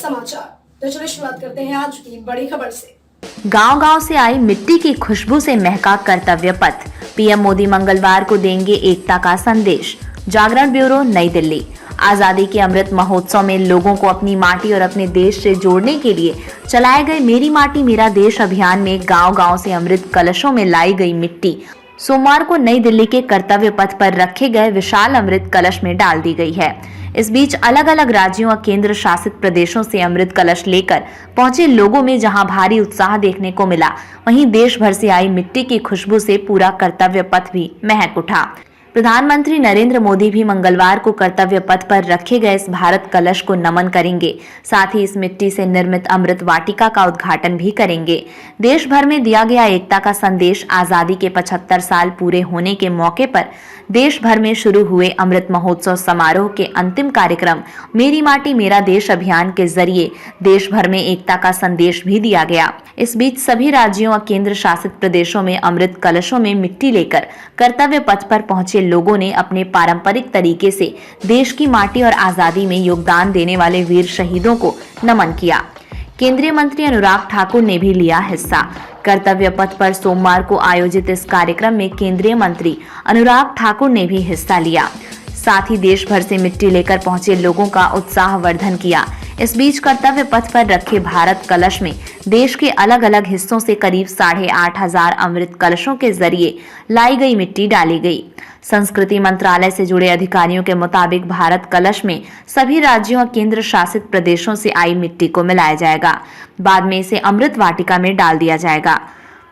समाचार। तो चलिए शुरुआत करते हैं आज की बड़ी खबर से। गांव-गांव से आई मिट्टी की खुशबू से महका कर्तव्य पथ। पीएम मोदी मंगलवार को देंगे एकता का संदेश। जागरण ब्यूरो, नई दिल्ली। आजादी के अमृत महोत्सव में लोगों को अपनी माटी और अपने देश से जोड़ने के लिए चलाए गए मेरी माटी मेरा देश अभियान में गांव-गांव से अमृत कलशों में लाई गई मिट्टी सोमवार को नई दिल्ली के कर्तव्य पथ पर रखे गए विशाल अमृत कलश में डाल दी गई है। इस बीच अलग अलग राज्यों और केंद्र शासित प्रदेशों से अमृत कलश लेकर पहुंचे लोगों में जहां भारी उत्साह देखने को मिला, वहीं देश भर से आई मिट्टी की खुशबू से पूरा कर्तव्य पथ भी महक उठा। प्रधानमंत्री नरेंद्र मोदी भी मंगलवार को कर्तव्य पथ पर रखे गए इस भारत कलश को नमन करेंगे। साथ ही इस मिट्टी से निर्मित अमृत वाटिका का उद्घाटन भी करेंगे। देश भर में दिया गया एकता का संदेश। आजादी के 75 साल पूरे होने के मौके पर देश भर में शुरू हुए अमृत महोत्सव समारोह के अंतिम कार्यक्रम मेरी माटी मेरा देश अभियान के जरिए देश भर में एकता का संदेश भी दिया गया। इस बीच सभी राज्यों और केंद्र शासित प्रदेशों में अमृत कलशों में मिट्टी लेकर कर्तव्य पथ पर पहुंचे लोगों ने अपने पारंपरिक तरीके से देश की माटी और आजादी में योगदान देने वाले वीर शहीदों को नमन किया। केंद्रीय मंत्री अनुराग ठाकुर ने भी लिया हिस्सा। कर्तव्य पथ पर सोमवार को आयोजित इस कार्यक्रम में केंद्रीय मंत्री अनुराग ठाकुर ने भी हिस्सा लिया। साथ ही देश भर से मिट्टी लेकर पहुंचे लोगों का उत्साहवर्धन किया। इस बीच कर्तव्य पथ पर रखे भारत कलश में देश के अलग अलग हिस्सों से करीब 8,500 अमृत कलशों के जरिए लाई गई मिट्टी डाली गई। संस्कृति मंत्रालय से जुड़े अधिकारियों के मुताबिक भारत कलश में सभी राज्यों और केंद्र शासित प्रदेशों से आई मिट्टी को मिलाया जाएगा। बाद में इसे अमृत वाटिका में डाल दिया जाएगा।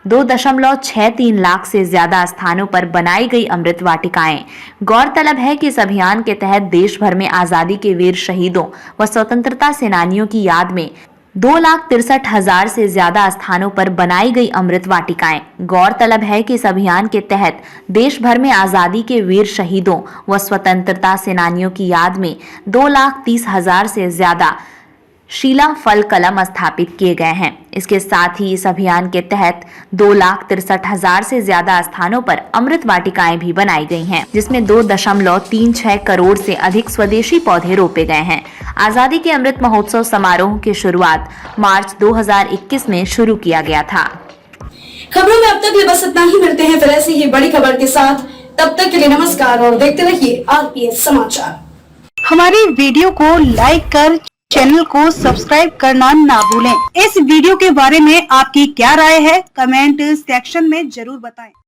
2.63 लाख से ज्यादा स्थानों पर बनाई गई अमृत वाटिकाएं। गौरतलब है कि इस अभियान के तहत देश भर में आजादी के वीर शहीदों व स्वतंत्रता सेनानियों की याद में 2,63,000 से ज्यादा स्थानों पर बनाई गई अमृत वाटिकाएं। गौरतलब है कि इस अभियान के तहत देश भर में आजादी के वीर शहीदों व स्वतंत्रता सेनानियों की याद में 2,30,000 से ज्यादा शिला फल कलम स्थापित किए गए हैं। इसके साथ ही इस अभियान के तहत 2,63,000 से ज्यादा स्थानों पर अमृत वाटिकाएं भी बनाई गई हैं, जिसमें 2.36 करोड़ से अधिक स्वदेशी पौधे रोपे गए हैं। आजादी के अमृत महोत्सव समारोह की शुरुआत मार्च 2021 में शुरू किया गया था। खबरों में अब तक ये बस इतना ही। मिलते हैं फिर ऐसी ही बड़ी खबर के साथ। तब तक के लिए नमस्कार और देखते रहिए आरपीएस समाचार। हमारी वीडियो को लाइक कर चैनल को सब्सक्राइब करना ना भूलें। इस वीडियो के बारे में आपकी क्या राय है, कमेंट सेक्शन में जरूर बताएं।